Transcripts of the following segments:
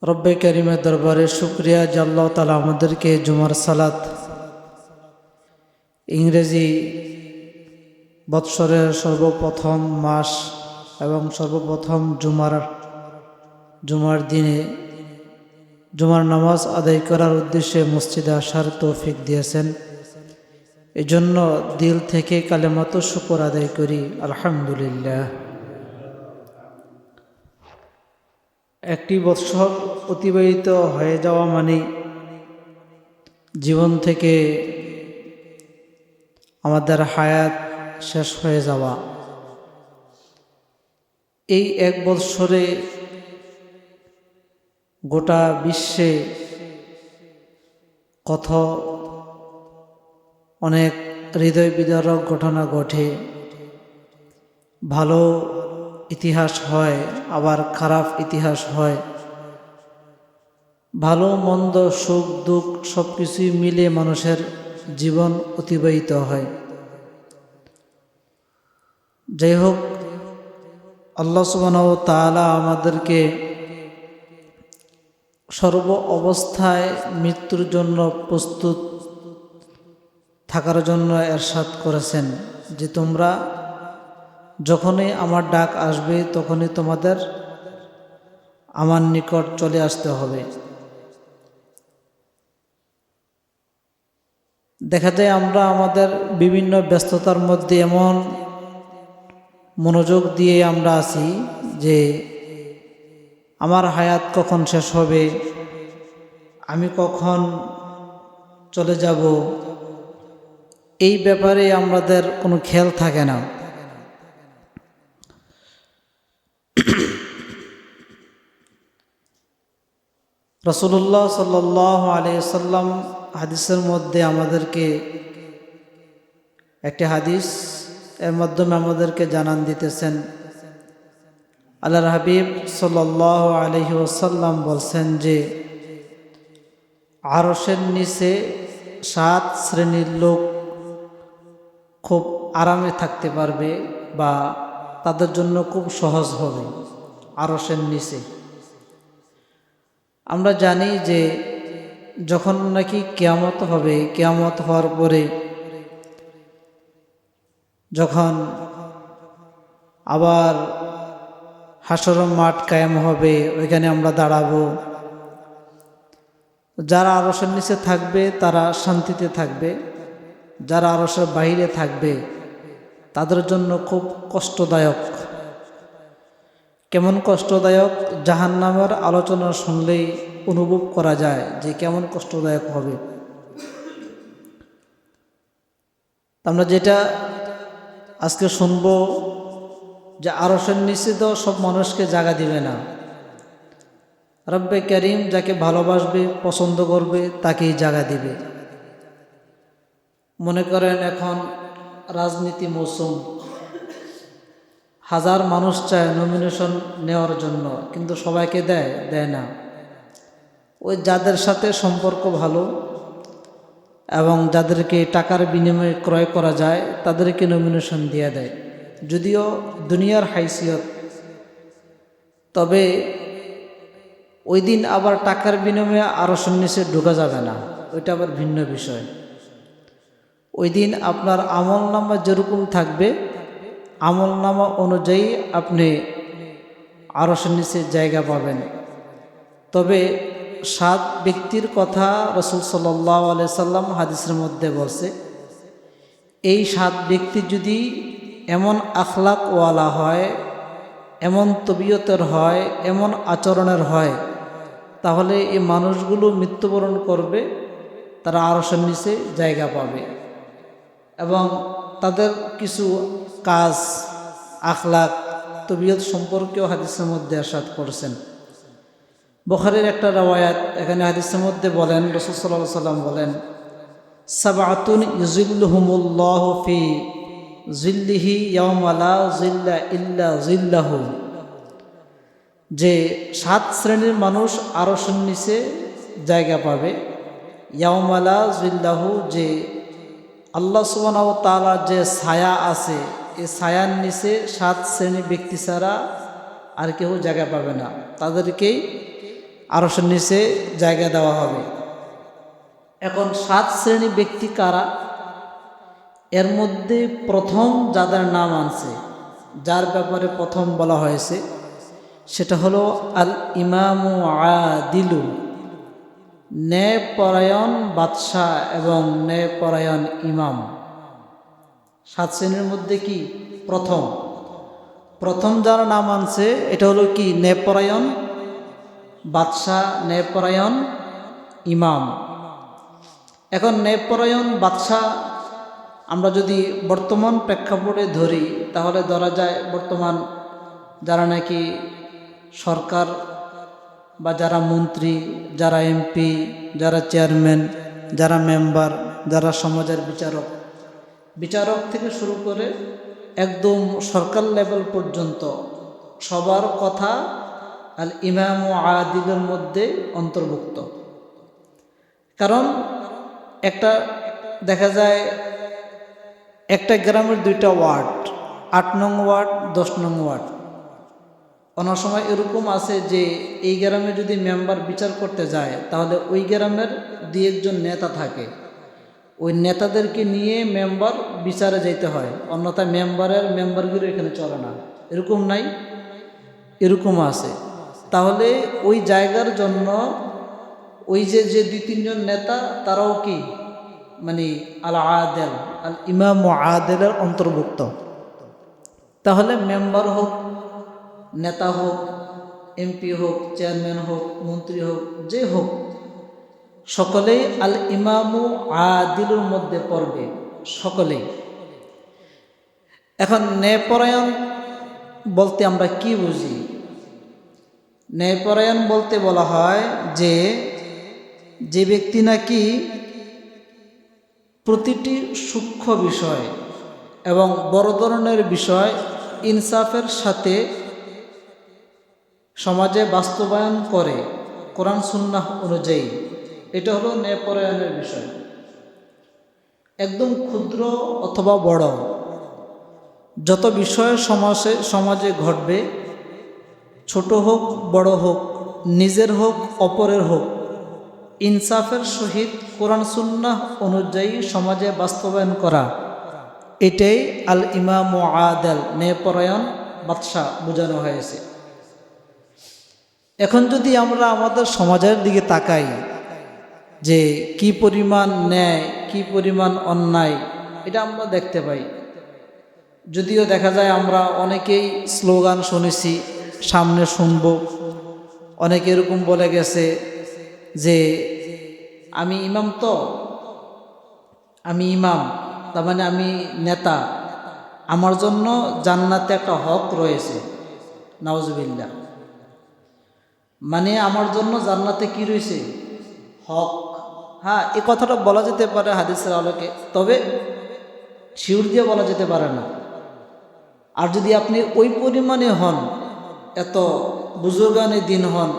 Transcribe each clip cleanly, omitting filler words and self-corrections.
রব্বে কারিমের দরবারে শুকরিয়া যে আল্লাহ তাআলা আমাদেরকে জুমার সালাত ইংরেজি বৎসরের সর্বপ্রথম মাস এবং সর্বপ্রথম জুমার দিনে জুমার নামাজ আদায় করার উদ্দেশ্যে মসজিদে আসার তৌফিক দিয়েছেন। এজন্য দিল থেকে কালেমাত শুকর আদায় করি, আলহামদুলিল্লাহ। একটি বৎসর অতিবাহিত হয়ে যাওয়া মানে জীবন থেকে আমাদের হায়াত শেষ হয়ে যাওয়া। এই এক বৎসরে গোটা বিশ্বে কত অনেক হৃদয় বিদারক ঘটনা ঘটে। ভালো ইতিহাস হয়, আবার খারাপ ইতিহাস হয়। ভালো মন্দ সুখ দুঃখ সব কিছুই মিলে মানুষের জীবন অতিবাহিত হয়। যাই হোক, আল্লাহ সুবহানাহু ওয়া তাআলা আমাদেরকে সর্ব অবস্থায় মৃত্যুর জন্য প্রস্তুত থাকার জন্য ইরশাদ করেছেন যে তোমরা যখনই আমার ডাক আসবে তখনই তোমাদের আমার নিকট চলে আসতে হবে। দেখা যায় আমরা আমাদের বিভিন্ন ব্যস্ততার মধ্যে এমন মনোযোগ দিয়ে আমরা আছি যে আমার হায়াত কখন শেষ হবে, আমি কখন চলে যাব, এই ব্যাপারে আমাদের কোনো খেয়াল থাকে না। রাসূলুল্লাহ সাল্লাল্লাহু আলাইহি ওয়াসাল্লাম হাদিসের মধ্যে আমাদেরকে একটি হাদিস এর মাধ্যমে আমাদেরকে জানান দিতেছেন। আল্লাহর হাবিব সাল্লাল্লাহু আলাইহি ওয়াসাল্লাম বলছেন যে আরশের নিচে 7 শ্রেণীর লোক খুব আরামে থাকতে পারবে বা তাদের জন্য খুব সহজ হবে আরশের নিচে। আমরা জানি যে যখন নাকি কিয়ামত হবে, কিয়ামত হওয়ার পরে যখন আবার হাসর মাঠ কায়েম হবে, ওইখানে আমরা দাঁড়াবো। যারা আরশের নিচে থাকবে তারা শান্তিতে থাকবে, যারা আরশের বাইরে থাকবে তাদের জন্য খুব কষ্টদায়ক। কেমন কষ্টদায়ক? জাহান্নামের আলোচনা শুনলেই অনুভব করা যায় যে কেমন কষ্টদায়ক হবে। আমরা যেটা আজকে শুনব যে আরশের নিচে তো সব মানুষকে জায়গা দিবে না। রব্বে কারীম যাকে ভালোবাসবে, পছন্দ করবে, তাকেই জায়গা দিবে। মনে করেন এখন রাজনীতি মৌসুম, হাজার মানুষ চায় নমিনেশন নেওয়ার জন্য, কিন্তু সবাইকে দেয় না। ওই যাদের সাথে সম্পর্ক ভালো এবং যাদেরকে টাকার বিনিময়ে ক্রয় করা যায় তাদেরকে নমিনেশন দিয়ে দেয়, যদিও দুনিয়ার হাইসিয়ত। তবে ওই দিন আবার টাকার বিনিময়ে আরশের নিচে ঢোকা যাবে না, ওইটা আবার ভিন্ন বিষয়। ওই দিন আপনার আমলনামা যেরকম থাকবে, আমলনামা অনুযায়ী আপনি আরশের নিচে জায়গা পাবেন। তবে 7 ব্যক্তির কথা রাসূল সাল্লাল্লাহু আলাইহি সাল্লাম হাদিসের মধ্যে বলছে, এই 7 ব্যক্তি যদি এমন আখলাকওয়ালা হয়, এমন তবিয়তের হয়, এমন আচরণের হয়, তাহলে এই মানুষগুলো মৃত্যুবরণ করবে, তারা আরশের নিচে জায়গা পাবে। এবং তাদের কিছু কাজ, আখলাক, তবিয়ত সম্পর্কেও হাদিসের মধ্যে ইরশাদ করেছেন। বুখারীর একটা রওয়ায়াত, এখানে হাদিসের মধ্যে বলেন, রাসূল সাল্লাল্লাহু আলাইহি ওয়াসাল্লাম বলেন, সাবআতুন ইউযিল্লুহুমুল্লাহু ফি জিল্লিহি ইয়াওমা লা জিল্লা ইল্লা জিল্লাহু, যে 7 শ্রেণীর মানুষ আরশের নিচে জায়গা পাবে। ইয়াওমা লা জিল্লাহু, যে আল্লাহ সুবহানাহু ওয়া তাআলা যে ছায়া আছে, এই ছায়ার নিচে 7 শ্রেণীর ব্যক্তি ছাড়া আর কেউ জায়গা পাবে না, তাদেরকেই আরশের নিচে জায়গা দেওয়া হবে। এখন 7 শ্রেণী ব্যক্তি কারা? এর মধ্যে প্রথম যাদের নাম আনছে, যার ব্যাপারে প্রথম বলা হয়েছে, সেটা হলো আল ইমামু আদিলু, ন্যায়পরায়ণ বাদশাহ এবং ন্যায়পরায়ণ ইমাম। 7 শ্রেণীর মধ্যে কি প্রথম যার নাম আনছে এটা হলো কি? ন্যায়পরায়ণ বাদশাহ, ন্যায়পরায়ণ ইমাম। এখন ন্যায়পরায়ণ বাদশাহ আমরা যদি বর্তমান প্রেক্ষাপটে ধরি, তাহলে ধরা যায় বর্তমান যারা নাকি সরকার বা যারা মন্ত্রী, যারা এমপি, যারা চেয়ারম্যান, যারা মেম্বার, যারা সমাজের বিচারক থেকে শুরু করে একদম সরকার লেভেল পর্যন্ত সবার কথা আল ইমাম ও আদিলের মধ্যে অন্তর্ভুক্ত। কারণ একটা দেখা যায় একটা গ্রামের 2টা ওয়ার্ড, 8 নং ওয়ার্ড, 10 নং ওয়ার্ড। অনেক সময় এরকম আছে যে এই গ্রামে যদি মেম্বার বিচার করতে যায়, তাহলে ওই গ্রামের 2-1 নেতা থাকে, ওই নেতাদেরকে নিয়ে মেম্বার বিচারে যেতে হয়, অন্যথায় মেম্বারগুলো এখানে চলে না। এরকম নাই? এরকম আছে। তাহলে ওই জায়গার জন্য ওই যে 2-3 নেতা, তারাও কি মানে আল আদেল, আল ইমাম আদেলের অন্তর্ভুক্ত। তাহলে মেম্বার হোক, নেতা হোক, এমপি হোক, চেয়ারম্যান হোক, মন্ত্রী হোক, যে হোক, সকলেই আল ইমামু আদিলুর মধ্যে পড়বে, সকলেই। এখন ন্যায়পরায়ণ বলতে আমরা কি বুঝি? ন্যায়পরায়ণ বলতে বলা হয় যে ব্যক্তি নাকি প্রতিটি সূক্ষ্ম বিষয় এবং বড় ধরনের বিষয় ইনসাফের সাথে সমাজে বাস্তবায়ন করে কোরআন সুন্নাহ অনুযায়ী, এটা হলো ন্যায়পরায়ণের বিষয়। একদম ক্ষুদ্র অথবা বড় যত বিষয় সমাজে ঘটবে, ছোট হোক বড় হোক, নিজের হোক অপরের হোক, ইনসাফের সহিত কোরআন সুন্নাহ অনুযায়ী সমাজে বাস্তবায়ন করা, এটাই আল ইমাম ও আদেল, ন্যায়পরায়ণ বাদশাহ বোঝানো হয়েছে। এখন যদি আমরা আমাদের সমাজের দিকে তাকাই যে কি পরিমাণ ন্যায়, কি পরিমাণ অন্যায়, এটা আমরা দেখতে পাই। যদিও দেখা যায় আমরা অনেকেই স্লোগান শুনেছি, সামনে শুনব, অনেকে এরকম বলে গেছে যে আমি ইমাম, আমি ইমাম, তার মানে আমি নেতা, আমার জন্য জান্নাতে একটা হক রয়েছে। নাউজুবিল্লাহ। মানে আমার জন্য জান্নাতে কি রয়েছে? হক। হ্যাঁ, এই কথাটা বলা যেতে পারে হাদিসের আলোকে, তবে শিউর দিয়ে বলা যেতে পারে না। আর যদি আপনি ওই পরিমাণে হন, এত বুজুর্গানে দিন হন,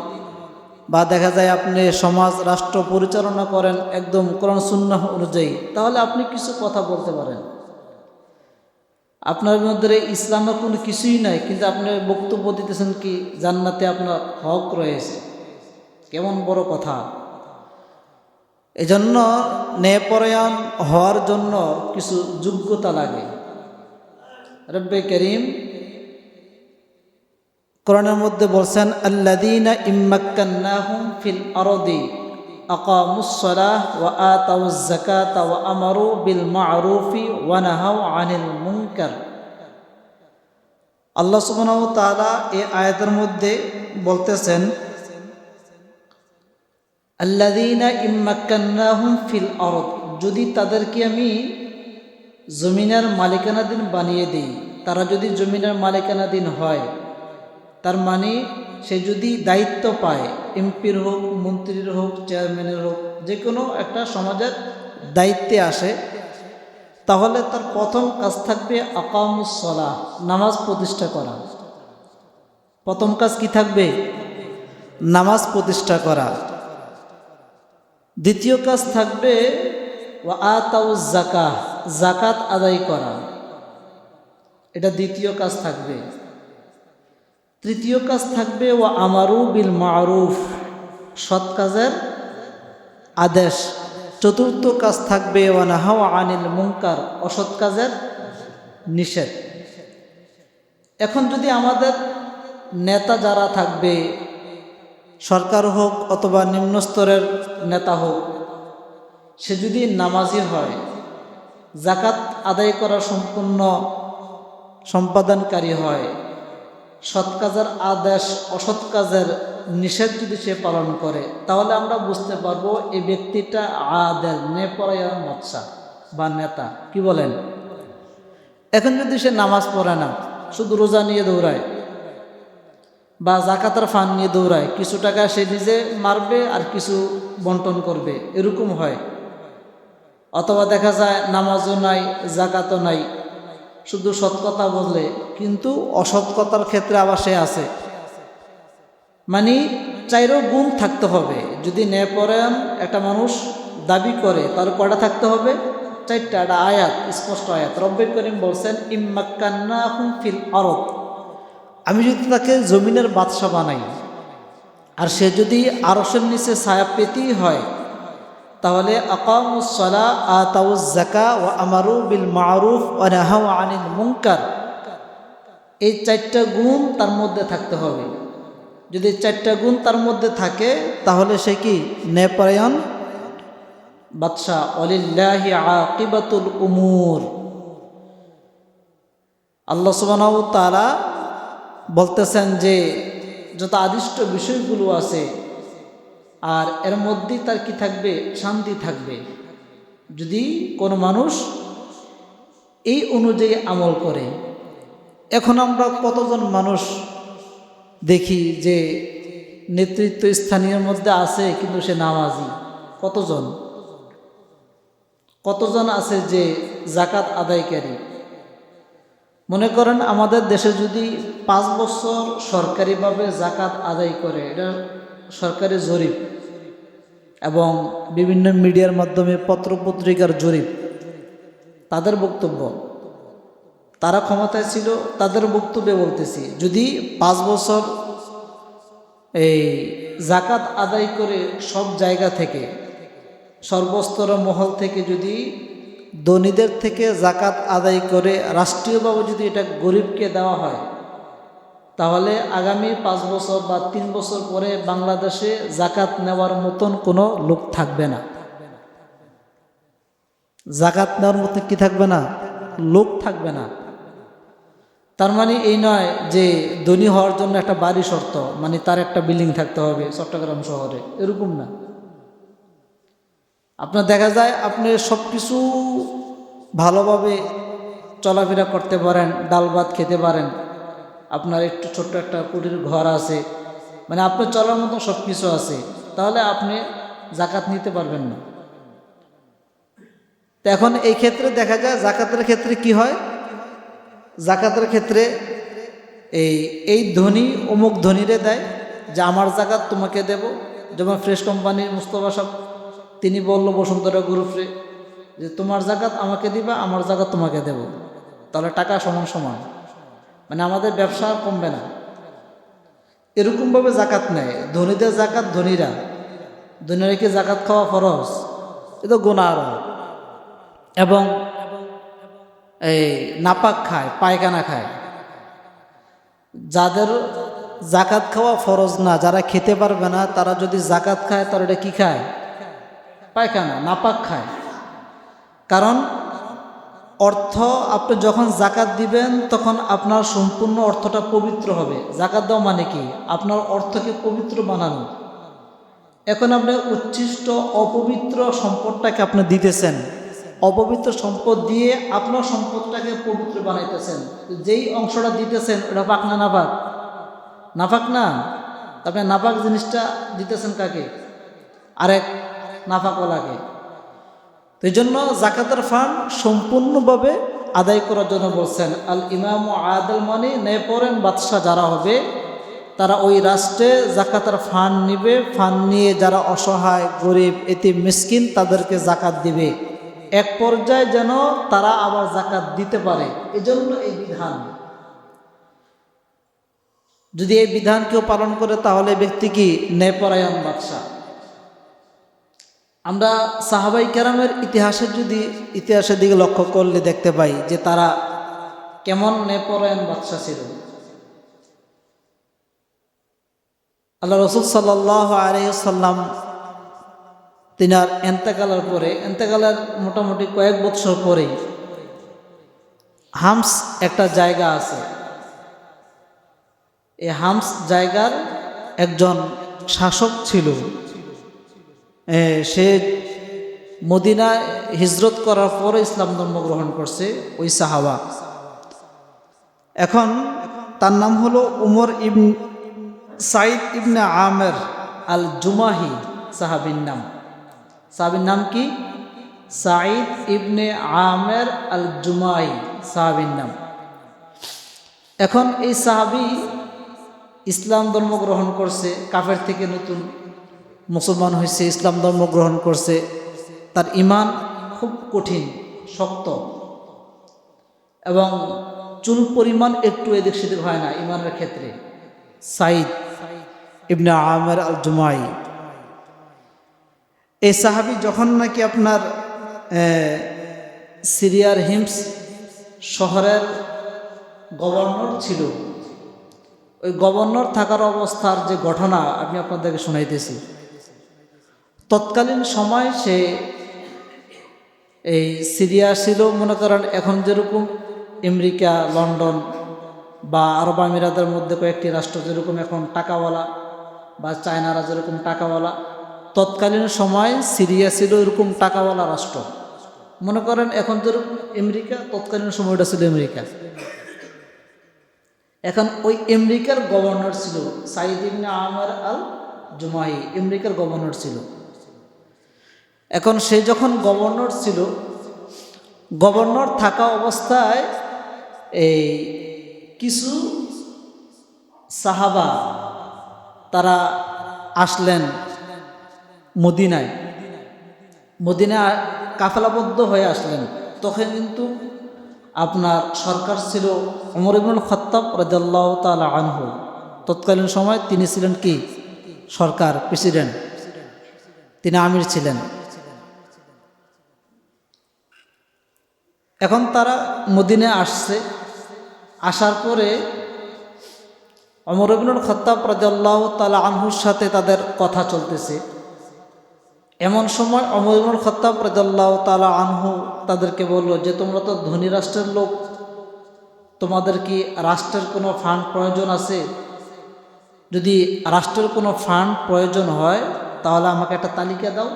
বা দেখা যায় আপনি সমাজ রাষ্ট্র পরিচালনা করেন একদম কোরআন সুন্নাহ অনুযায়ী, তাহলে আপনি কিছু কথা বলতে পারেন। আপনার মধ্যে ইসলামের কোনো কিছুই নাই, কিন্তু আপনি বক্তব্য দিতেছেন কি জান্নাতে আপনার হক রয়েছে। কেমন বড় কথা! এজন্য ন্যায়পরায়ণ হওয়ার জন্য কিছু যোগ্যতা লাগে। রব্বে করিম কোরআনের মধ্যে বলছেন, আল্লাযীনা ইম্মাক্কান্নাহুম ফিল আরদি আকামুস সালাহ ওয়া আতাউজ যাকাতা ওয়া আমারু বিল মা'রুফি ওয়া নাহাউ আনিল মুনকার। আল্লাহ সুবহানাহু ওয়া তাআলা এই আয়াতের মধ্যে বলতেছেন, আল্লাযীনা ইম্মাক্কান্নাহুম ফিল আরদ, যদি তাদেরকে আমি জমিনের মালিকানাধীন বানিয়ে দিই, তারা যদি জমিনের মালিকানাধীন হয়, তার মানে সে যদি দায়িত্ব পায়, এমপির হোক, মন্ত্রীর হোক, চেয়ারম্যানের হোক, যে কোনো একটা সমাজের দায়িত্বে আসে, তাহলে তার প্রথম কাজ থাকবে আকামুস সালাহ, নামাজ প্রতিষ্ঠা করা। প্রথম কাজ কি থাকবে? নামাজ প্রতিষ্ঠা করা। দ্বিতীয় কাজ থাকবে ওয়া আতাউজ যাকাহ, যাকাত আদায় করা, এটা দ্বিতীয় কাজ থাকবে। তৃতীয় কাজ থাকবে ওয়া আমারু বিল মা'রুফ, সৎ কাজের আদেশ, চতুর্থ কাজ থাকবে ওয়া নাহাউ আনিল মুনকার, অসৎ কাজের নিষেধ। এখন যদি আমাদের নেতা যারা থাকবে, সরকার হোক অথবা নিম্ন স্তরের নেতা হোক, সে যদি নামাজি হয়, যাকাত আদায় করা সম্পূর্ণ সম্পাদনকারী হয়, সৎ কাজের আদেশ অসৎ কাজের নিষেধ যদি সে পালন করে, তাহলে আমরা বুঝতে পারবো এই ব্যক্তিটা আদেল, নেপরায়ণ বাদশা বা নেতা। কি বলেন? এখন যদি সে নামাজ পড়ে না, শুধু রোজা নিয়ে দৌড়ায় বা জাকাতের ফান্ড নিয়ে দৌড়ায়, কিছু টাকা সে নিজে মারবে আর কিছু বন্টন করবে, এরকম হয়। অথবা দেখা যায় নামাজও নাই, জাকাতও নাই, শুধু সৎ কথা বললে কিন্তু অসৎ কথার ক্ষেত্রে আবার সে আছে। মানে চাইরও গুণ থাকতে হবে। যদি ন্যায়পরায়ণ একটা মানুষ দাবি করে, তার কয়টা থাকতে হবে? চারটা। একটা আয়াত, স্পষ্ট আয়াত। রব্বে করিম বলছেন ইম্মাক্কান্নাহুম ফিল আরদ, আমি যদি তাকে জমিনের বাদশা বানাই আর সে যদি আরশের নিচে ছায়া পেতেই হয়, তাহলে আকামুস সালাহ, আতাউজ যাকাত ওয়া আমারু বিল মারুফ ওয়া নাহাউ আনিল মুনকার, এই চারটা গুণ তার মধ্যে থাকতে হবে। যদি চারটা গুণ তার মধ্যে থাকে, তাহলে সে কি? ন্যায়পরায়ণ বাদশা। ওয়ালিল্লাহি আকিবাতুল উমুর। আল্লাহ সুবহানাহু ওয়া তাআলা বলতেছেন যে যত আদিষ্ট বিষয়গুলো আছে, আর এর মধ্যেই তার কি থাকবে? শান্তি থাকবে, যদি কোনো মানুষ এই অনুযায়ী আমল করে। এখন আমরা কতজন মানুষ দেখি যে নেতৃত্ব স্থানীয় মধ্যে আছে কিন্তু সে নামাজি? কতজন কতজন আছে যে জাকাত আদায়কারী? মনে করেন আমাদের দেশে যদি 5 বছর সরকারিভাবে জাকাত আদায় করে, এটা সরকারি জরিপ এবং বিভিন্ন মিডিয়ার মাধ্যমে পত্রপত্রিকার জরিপ, তাদের বক্তব্য, তারা ক্ষমতায় ছিল, তাদের বক্তব্যে বলতেছি, যদি 5 বছর এই জাকাত আদায় করে সব জায়গা থেকে, সর্বস্তর মহল থেকে যদি ধনীদের থেকে জাকাত আদায় করে রাষ্ট্রীয়ভাবে যদি এটা গরিবকে দেওয়া হয়, তাহলে আগামী 5 বছর বা 3 বছর পরে বাংলাদেশে জাকাত নেওয়ার মতন কোনো লোক থাকবে না। জাকাত নেওয়ার মতন কি থাকবে না? লোক থাকবে না। তার মানে এই নয় যে ধনী হওয়ার জন্য একটা বাড়ি শর্ত, মানে তার একটা বিল্ডিং থাকতে হবে চট্টগ্রাম শহরে, এরকম না। আপনার দেখা যায় আপনি সব কিছু ভালোভাবে চলাফেরা করতে পারেন, ডাল ভাত খেতে পারেন, আপনার একটু ছোট্ট একটা কুটির ঘর আছে, মানে আপনার চলার মতো সব কিছু আছে, তাহলে আপনি জাকাত নিতে পারবেন না। তো এখন এই ক্ষেত্রে দেখা যায় জাকাতের ক্ষেত্রে কি হয়? জাকাতের ক্ষেত্রে এই ধনী অমুক ধনীরে দেয় যে আমার জাকাত তোমাকে দেব। যেমন ফ্রেশ কোম্পানির মুস্তফা সাহেব, তিনি বলল বসুন্ধরা গ্রুপে যে তোমার জাকাত আমাকে দিবা, আমার জাকাত তোমাকে দেব, তাহলে টাকা সমান সমান, মানে আমাদের ব্যবসা কমবে না। এরকমভাবে জাকাত নেয়। ধনীদের জাকাত ধনীরা কি জাকাত খাওয়া ফরজ? এ তো গুনাহ। এবং এই নাপাক খায়, পায়খানা খায়। যাদের জাকাত খাওয়া ফরজ না, যারা খেতে পারবে না, তারা যদি জাকাত খায় তাহলে এটা কি খায়? পায়খানা, নাপাক খায়। কারণ অর্থ আপনি যখন জাকাত দিবেন তখন আপনার সম্পূর্ণ অর্থটা পবিত্র হবে। জাকাত দেওয়া মানে কি? আপনার অর্থকে পবিত্র বানানো। এখন আপনি উচ্ছিষ্ট অপবিত্র সম্পদটাকে আপনি দিতেছেন, অপবিত্র সম্পদ দিয়ে আপনার সম্পদটাকে পবিত্র বানাইতেছেন। যেই অংশটা দিতেছেন ওটা পাক না নাপাক? নাপাক না। আপনি নাপাক জিনিসটা দিতেছেন কাকে? আরেক নাপাকওয়ালাকে। তো এই জন্য জাকাতের ফান্ড সম্পূর্ণভাবে আদায় করার জন্য বলছেন আল ইমাম আদল, মানে ন্যায়পরায়ণ বাদশাহ যারা হবে তারা ওই রাষ্ট্রে জাকাতের ফান্ড নিবে। ফান্ড নিয়ে যারা অসহায়, গরিব, এতিম, মিসকিন তাদেরকে জাকাত দিবে। এক পর্যায়ে যেন তারা আবার জাকাত দিতে পারে, এজন্য এই বিধান। যদি এই বিধান কেউ পালন করে তাহলে ব্যক্তি কি ন্যায়পরায়ণ বাদশা। আমরা সাহাবাই কেরামের ইতিহাসের দিকে লক্ষ্য করলে দেখতে পাই যে তারা কেমন ন্যায়পরায়ণ বাদশা ছিল। আল্লাহ রসুল সাল্লাল্লাহু আলাইহি ওয়াসাল্লাম তিনার এন্তেকালের মোটামুটি কয়েক বছর পরেই হামস একটা জায়গা আছে, এই হামস জায়গার একজন শাসক ছিল। সে মদিনায় হিজরত করার পরে ইসলাম ধর্ম গ্রহণ করছে ওই সাহাবা। এখন তার নাম হলো উমর সাইদ ইবনে আমের আল জুমাহি সাহাবীর নাম। সাহাবীর নাম কি? সাইদ ইবনে আমের আল জুমাহি সাহাবীর নাম। এখন এই সাহাবী ইসলাম ধর্ম গ্রহণ করছে, কাফের থেকে নতুন মুসলমান হয়েছে, ইসলাম ধর্ম গ্রহণ করছে। তার ঈমান খুব কঠিন, শক্ত, এবং চুল পরিমাণ একটু এদিক সেদিক হয় না ঈমানের ক্ষেত্রে। সাইদ ইবনে আমের আল জুমাই এই সাহাবী যখন নাকি আপনার সিরিয়ার হিমস শহরের গভর্নর ছিল, ওই গভর্নর থাকার অবস্থার যে ঘটনা আমি আপনাদেরকে শোনাইতেছি। তৎকালীন সময় সে এই সিরিয়া ছিল, মনে করেন এখন যেরকম আমেরিকা, লন্ডন বা আরব আমিরাতের মধ্যে কয়েকটি রাষ্ট্র যেরকম এখন টাকাওয়ালা, বা চায়নারা যেরকম টাকাওয়ালা, তৎকালীন সময় সিরিয়া ছিল এরকম টাকাওয়ালা রাষ্ট্র। মনে করেন এখন যেরকম আমেরিকা, তৎকালীন সময়টা ছিল আমেরিকা। এখন ওই আমেরিকার গভর্নর ছিল সাইদ ইবনে আমের আল জুমাহি, আমেরিকার গভর্নর ছিল। এখন সে যখন গভর্নর ছিল, গভর্নর থাকা অবস্থায় এই কিছু সাহাবা তারা আসলেন মদিনায় কাফেলাবদ্ধ হয়ে আসলেন। তখন কিন্তু আপনার সরকার ছিল ওমর ইবনুল খাত্তাব রাদিয়াল্লাহু তাআলা আনহু। তৎকালীন সময় তিনি ছিলেন কি সরকার, প্রেসিডেন্ট, তিনি আমির ছিলেন। এখন তারা মদিনায় আসছে, আসার পরে ওমর ইবনুল খাত্তাব রাদিয়াল্লাহু তাআলা আনহুর সাথে তাদের কথা চলতেছে। এমন সময় ওমর ইবনুল খাত্তাব রাদিয়াল্লাহু তাআলা আনহু তাদেরকে বলল যে তোমরা তো ধনী রাষ্ট্রের লোক, তোমাদের কি রাষ্ট্রের কোনো ফান্ড প্রয়োজন আছে? যদি রাষ্ট্রের কোনো ফান্ড প্রয়োজন হয় তাহলে আমাকে একটা তালিকা দাও।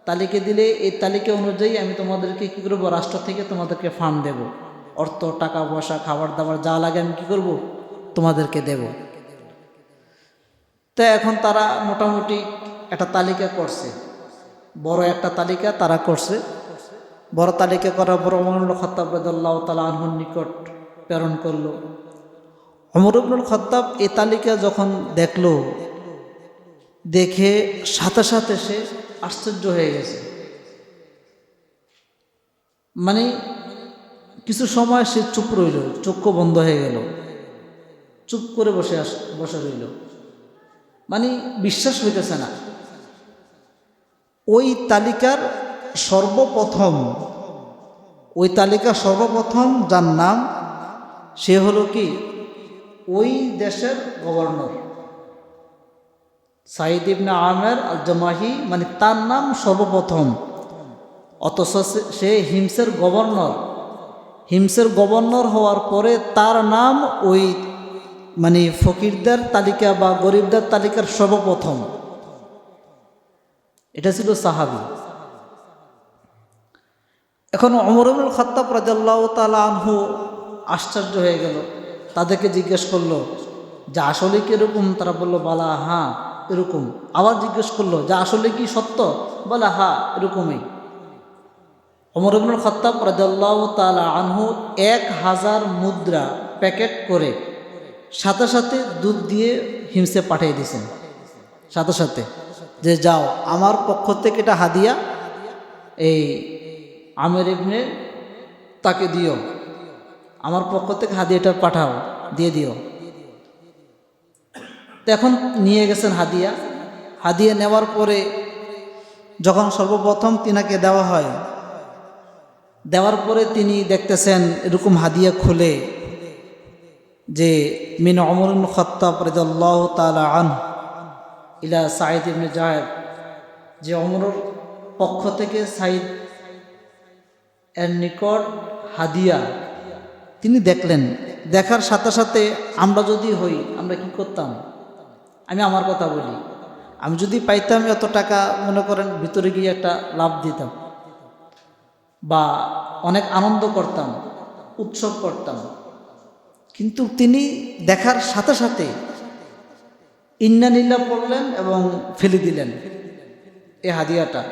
তালিকা দিলে এই তালিকা অনুযায়ী আমি তোমাদেরকে কী করবো, রাষ্ট্র থেকে তোমাদেরকে ফান্ড দেব, অর্থ, টাকা পয়সা, খাবার দাবার যা লাগে আমি কী করব, তোমাদেরকে দেব। তো এখন তারা মোটামুটি একটা তালিকা করছে, বড় একটা তালিকা তারা করছে। বড় তালিকা করার পর ওমর ইবনুল খাত্তাব রাদিয়াল্লাহু তাআলা আনহুর নিকট প্রেরণ করলো। ওমর ইবনুল খাত্তাব এই তালিকা যখন দেখলো, দেখে সাথে সাথে সে আশ্চর্য হয়ে গেছে। মানে কিছু সময় সে চুপ রইল, চক্ষু বন্ধ হয়ে গেল, চুপ করে বসে রইল। মানে বিশ্বাস হইতেছে না। ওই তালিকার সর্বপ্রথম যার নাম, সে হলো কি ওই দেশের গভর্নর সাইদ ইবনে আমের আল জুমাহি, মানে তার নাম সর্বপ্রথম। অথচ সে হিমসের গভর্নর হওয়ার পরে তার নাম ওই মানে ফকিরদের তালিকা বা গরিবদের তালিকার সর্বপ্রথম। এটা ছিল সাহাবী। এখন ওমর ইবনুল খাত্তাব রাদিয়াল্লাহু তাআলা আনহু আশ্চর্য হয়ে গেল, তাদেরকে জিজ্ঞেস করলো যে আসলে কি এরকম? তারা বলল বালা, হ্যাঁ এরকম। আবার জিজ্ঞেস করলো যে আসলে কি সত্য? বলে হ্যাঁ এরকমই। ওমর ইবনুল খাত্তাব রাদিয়াল্লাহু তাআলা আনহু 1000 মুদ্রা প্যাকেট করে সাথে সাথে দুধ দিয়ে হিমসে পাঠিয়ে দিয়েছেন, সাথে সাথে, যে যাও আমার পক্ষ থেকে এটা হাদিয়া এই আমের ইবনে তাকে দিও, আমার পক্ষ থেকে হাদিয়াটা পাঠাও, দিয়ে দিও। তো এখন নিয়ে গেছেন হাদিয়া। হাদিয়া নেওয়ার পরে যখন সর্বপ্রথম তিনাকে দেওয়া হয়, দেওয়ার পরে তিনি দেখতেছেন এরকম হাদিয়া খুলে যে মিন ওমর ইবনে খাত্তাব রাদিয়াল্লাহু তাআলা আনহু ইলা সাঈদ ইবনে জায়েদ, যে ওমরের পক্ষ থেকে সাঈদ এর নিকট হাদিয়া তিনি দেখলেন। দেখার সাথে সাথে আমরা যদি হই, আমরা কি করতাম? আমি আমার কথা বলি, আমি যদি পাইতাম এত টাকা, মনে করেন ভিতরে গিয়ে একটা লাভ দিতাম বা অনেক আনন্দ করতাম, উৎসব করতাম। কিন্তু তিনি দেখার সাথে সাথে ইন্না লিল্লাহ পড়লেন এবং ফেলে দিলেন এই হাদিয়াটা।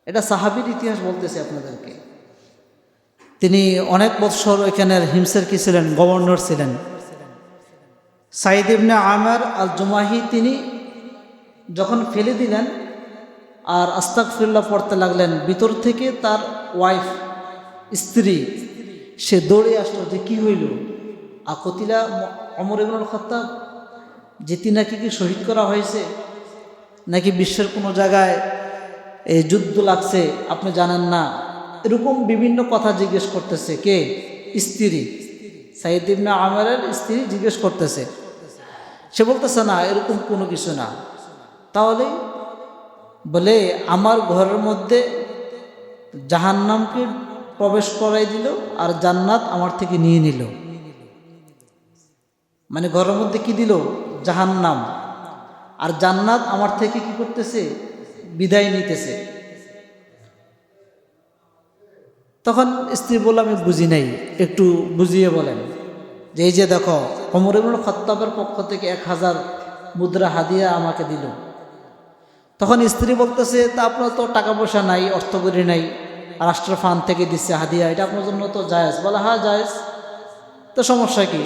এটা সাহাবীর ইতিহাস বলতেছে আপনাদেরকে। তিনি অনেক বৎসর এখানের হিমসের কি ছিলেন, গভর্নর ছিলেন। সাঈদ ইবনে আমের আল জুমাহি তিনি যখন ফেলে দিলেন আর আস্তাগফিরুল্লাহ পড়তে লাগলেন, ভিতর থেকে তার ওয়াইফ, স্ত্রী, সে দৌড়ে আসলো যে কি হইল, আকতিলা ওমর ইবনুল খাত্তাব, যে তিনাকে কি শহীদ করা হয়েছে নাকি বিশ্বের কোনো জায়গায় এই যুদ্ধ লাগছে আপনি জানেন না, এরকম বিভিন্ন কথা জিজ্ঞেস করতেছে। কে? স্ত্রী, সাঈদ ইবনে আমেরের স্ত্রী জিজ্ঞেস করতেছে। সে বলতেছে না, এরকম কোনো কিছু না। তাহলে বলে আমার ঘরের মধ্যে জাহান্নামকে প্রবেশ করাই দিল আর জান্নাত আমার থেকে নিয়ে নিল। মানে ঘরের মধ্যে কি দিল? জাহান্নাম, আর জান্নাত আমার থেকে কি করতেছে? বিদায় নিতেছে। তখন স্ত্রী বলল, আমি বুঝি নাই, একটু বুঝিয়ে বলেন। যে এই যে দেখো, ওমর ইবনুল খাত্তাবের পক্ষ থেকে 1000 মুদ্রা হাদিয়া আমাকে দিল। তখন স্ত্রী বলতেছে, তা আপনার তো টাকা পয়সা নাই, অর্থকরী নাই, রাষ্ট্র ফান্ড থেকে দিচ্ছে হাদিয়া, এটা আপনার জন্য তো জায়েজ। বলে হ্যাঁ জায়েজ, তো সমস্যা কি,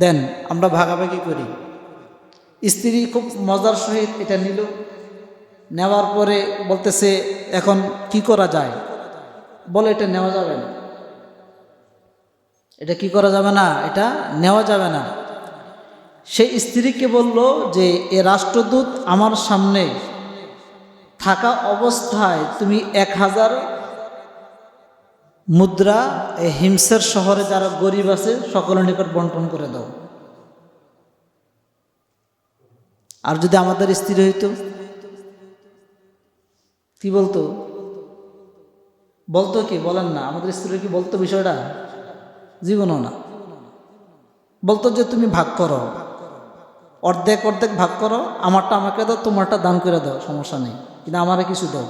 দেন আমরা ভাগাভাগি করি। স্ত্রী খুব মজার সহিত এটা নিল। নেওয়ার পরে বলতেছে, এখন কি করা যায়? বলে এটা নেওয়া যাবে না। এটা কি করা যাবে না? এটা নেওয়া যাবে না। সেই স্ত্রীকে বলল যে এ রাষ্ট্রদূত আমার সামনে থাকা অবস্থায় তুমি 1000 মুদ্রা এই হিমসের শহরে যারা গরিব আছে সকলের নিকট বন্টন করে দাও। আর যদি আমাদের স্ত্রী হইতো কি বলতো? বলতো কি? বলেন না, আমাদের স্ত্রী কি বলতো বিষয়টা? জীবনও না। বলতো যে তুমি ভাগ করো, অর্ধেক অর্ধেক ভাগ করো, আমারটা আমাকে দাও, তোমারটা দান করে দাও, সমস্যা নেই, কিন্তু আমারে কিছু দাও।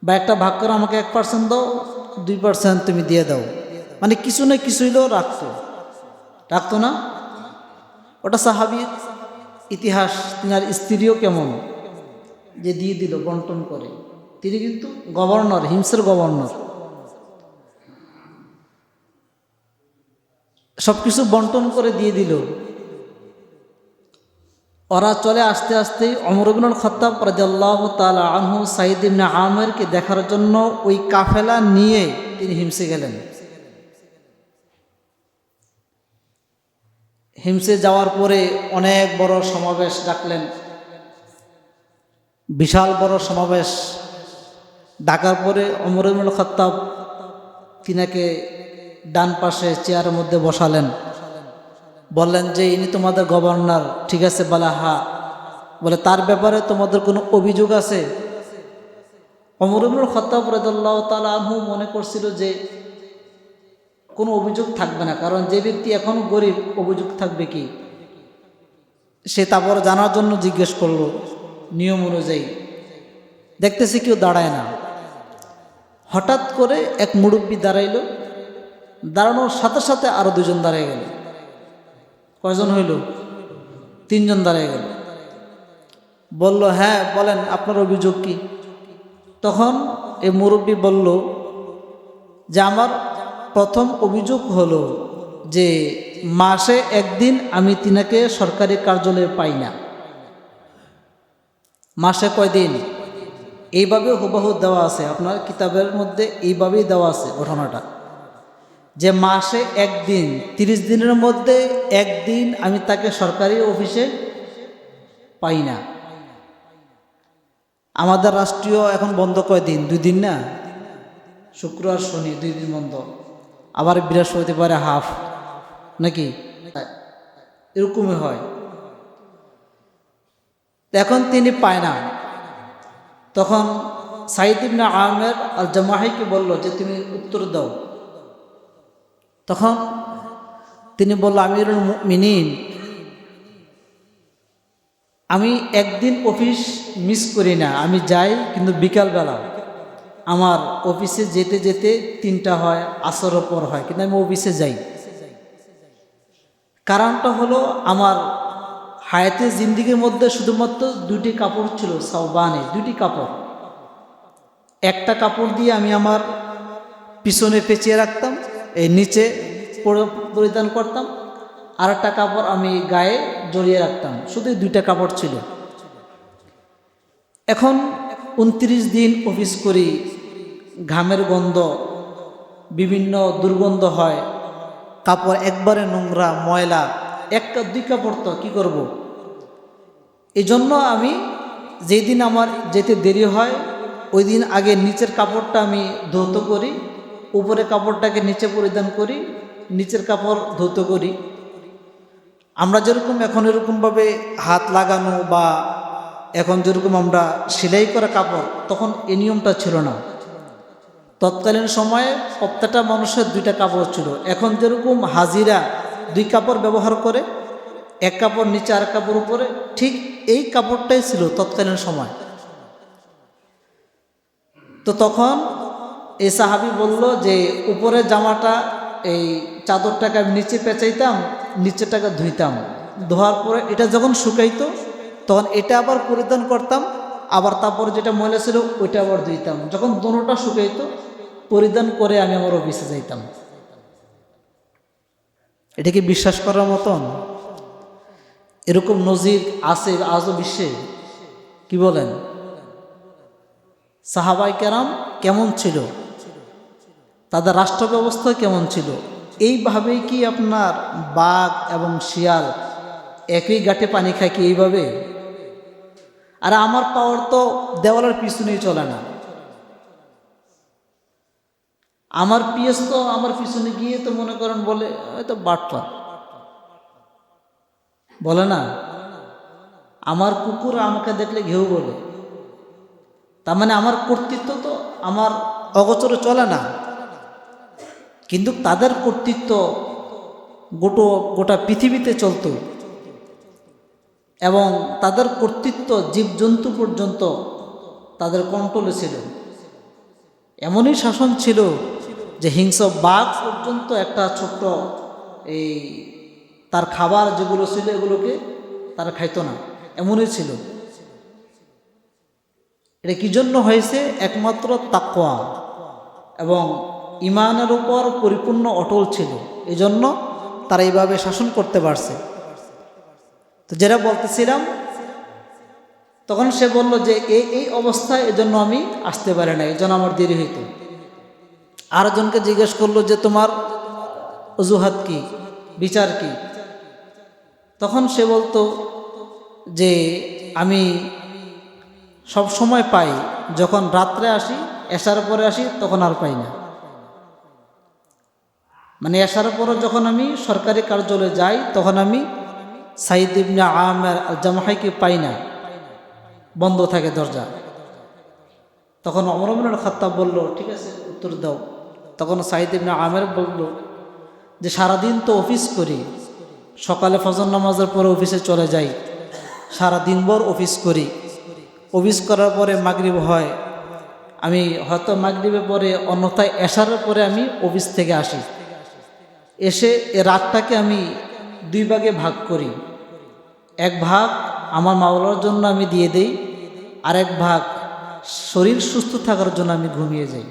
বা একটা ভাগ করো, আমাকে 1% দাও, 2% তুমি দিয়ে দাও। মানে কিছু না কিছু হইলেও রাখতো না? ওটা সাহাবীর ইতিহাস। তিনার স্ত্রীও কেমন যে দিয়ে দিল, বন্টন করে। তিনি কিন্তু গভর্নর, হিমসের গভর্নর, সব কিছু বন্টন করে দিয়ে দিল। ওরা চলে আসতে আসতেই ওমর ইবনুল খাত্তাব রাদিয়াল্লাহু তাআলা আনহু সাঈদ ইবনে আমেরকে দেখার জন্য ওই কাফেলা নিয়ে তিনি হিমসে গেলেন। হিমসে যাওয়ার পরে অনেক বড় সমাবেশ ডাকলেন, বিশাল বড় সমাবেশ ডাকার পরে ওমর ইবনুল খাত্তাব তিনাকে ডান পাশে চেয়ারের মধ্যে বসালেন। বললেন যে ইনি তোমাদের গভর্নর, ঠিক আছে? বলে হ্যাঁ। বলে তার ব্যাপারে তোমাদের কোনো অভিযোগ আছে? ওমর ইবনুল খাত্তাব রাদিয়াল্লাহু তাআলা আনহু মনে করছিল যে কোনো অভিযোগ থাকবে না, কারণ যে ব্যক্তি এখন গরিব, অভিযোগ থাকবে কি? সে তারপর জানার জন্য জিজ্ঞেস করলো নিয়ম অনুযায়ী। দেখতেছে কেউ দাঁড়ায় না। হঠাৎ করে এক মুরব্বী দাঁড়াইল, দাঁড়ানোর সাথে সাথে আরো 2 জন দাঁড়িয়ে গেল। কয়জন হইল? 3 জন দাঁড়িয়ে গেল। বলল, হ্যাঁ বলেন আপনার অভিযোগ কি? তখন এই মুরব্বী বলল যে আমার প্রথম অভিযোগ হলো যে মাসে একদিন আমি তিনাকে সরকারি কার্যালয়ে পাই না। মাসে কয়দিন? এইভাবে হুবহু দেওয়া আছে আপনার কিতাবের মধ্যে, এইভাবেই দেওয়া আছে ঘটনাটা, যে মাসে একদিন, 30 দিনের মধ্যে একদিন আমি তাকে সরকারি অফিসে পাই না। আমাদের রাষ্ট্রীয় এখন বন্ধ কয় দিন? 2 দিন না, শুক্র আর শনি 2 দিন বন্ধ, আবার বৃহস্পতিবারে হাফ নাকি, এরকমই হয়। এখন তিনি পায় না। তখন সাঈদ ইবনে আমের আল জামাহিকে বলল যে তুমি উত্তর দাও। তখন তিনি বলল, আমিরুল মুমিনিন, আমি একদিন অফিস মিস করি না, আমি যাই, কিন্তু বিকালবেলা আমার অফিসে যেতে যেতে 3টা হয়, আসরের পর হয়, কিন্তু আমি অফিসে যাই। কারণটা হলো আমার হায়াতে জিন্দিগির মধ্যে শুধুমাত্র 2টি কাপড় ছিল, সাওবানে 2টি কাপড়। একটা কাপড় দিয়ে আমি আমার পিছনে পেঁচিয়ে রাখতাম, এই নিচে পরিধান করতাম, আর একটা কাপড় আমি গায়ে জড়িয়ে রাখতাম, শুধু 2টা কাপড় ছিল। এখন 29 দিন অফিস করি, ঘামের গন্ধ, বিভিন্ন দুর্গন্ধ হয়, কাপড় একবারে নোংরা ময়লা, 1-2 কাপড় তো কী করব। এই জন্য আমি যেই দিন আমার যেতে দেরি হয় ওই দিন আগে নিচের কাপড়টা আমি ধৌত করি, উপরে কাপড়টাকে নিচে পরিধান করি, নিচের কাপড় ধৌত করি। আমরা যেরকম এখন এরকমভাবে হাত লাগানো বা এখন যেরকম আমরা সেলাই করা কাপড়, তখন এই নিয়মটা ছিল না। তৎকালীন সময়ে প্রত্যেকটা মানুষের 2টা কাপড় ছিল। এখন যেরকম হাজিরা 2 কাপড় ব্যবহার করে, এক কাপড় নিচে আর কাপড় উপরে, ঠিক এই কাপড়টাই ছিল তৎকালীন সময়। তো তখন এই সাহাবী বলল যে উপরে জামাটা, এই চাদরটাকে আমি নিচে পেঁচাইতাম, নিচেরটাকে ধুইতাম, ধোয়ার পরে এটা যখন শুকাইতো তখন এটা আবার পরিধান করতাম, আবার তারপরে যেটা ময়লা ছিল ওইটা আবার ধুইতাম। যখন দোনোটা শুকাইতো পরিধান করে আমি আমার অফিসে যাইতাম। এটা কি বিশ্বাস করার মতন? এরকম নজির আছে আজও বিশ্বে? কি বলেন? সাহাবায়ে কেরাম কেমন ছিল, তাদের রাষ্ট্র ব্যবস্থা কেমন ছিল? এইভাবেই কি আপনার বাঘ এবং শিয়াল একই ঘাটে পানি খায় কি এইভাবে? আর আমার পাওয়ার তো দেওয়ালের পিছনেই চলে না, আমার পিএস তো আমার পিছনে গিয়ে তো মনে করেন বলে হয়তো বাটপার, বলে না? আমার কুকুর আমাকে দেখলে ঘেউ বলে, তার মানে আমার কর্তৃত্ব তো আমার অগোচরে চলে না। কিন্তু তাদের কর্তৃত্ব গোটা পৃথিবীতে চলত, এবং তাদের কর্তৃত্ব জীবজন্তু পর্যন্ত তাদের কন্ট্রোলে ছিল। এমনই শাসন ছিল যে হিংস্র বাঘ পর্যন্ত একটা ছোট্ট এই তার খাবার যেগুলো ছিল এগুলোকে তারা খাইতো না, এমনই ছিল। এটা কি জন্য হয়েছে? একমাত্র তাকওয়া এবং ঈমানের উপর পরিপূর্ণ অটল ছিল, এজন্য তারা এইভাবে শাসন করতে পারছে। তো যেটা বলতেছিলাম, তখন সে বলল যে এই অবস্থায় এজন্য আমি আসতে পারি না, এই জন্য আমার দেরি হইত। আরেকজনকে জিজ্ঞেস করলো যে তোমার অজুহাত কি, বিচার কি? তখন সে বলতো যে আমি সব সময় পাই, যখন রাত্রে আসি, এশার পরে আসি, তখন আর পাই না। মানে এশার পরে যখন আমি সরকারি কার্যালয়ে যাই তখন আমি সাঈদ ইবনে আমের আল জামাহিকে পাই না, বন্ধ থাকে দরজা। তখন ওমর ইবনে খাত্তাব বলল, ঠিক আছে উত্তর দাও। তখন সাঈদ ইবনে আমের বলল যে সারাদিন তো অফিস করি, সকালে ফজর নামাজের পরে অফিসে চলে যাই, সারা দিনভর অফিস করি, অফিস করার পরে মাগরিব হয়, আমি হয়তো মাগরিবের পরে অন্যথায় এশারের পরে আমি অফিস থেকে আসি, এসে এ রাতটাকে আমি 2 ভাগে ভাগ করি। এক ভাগ আমার মাওলার জন্য আমি দিয়ে দেই, আর এক ভাগ শরীর সুস্থ থাকার জন্য আমি ঘুমিয়ে যাই।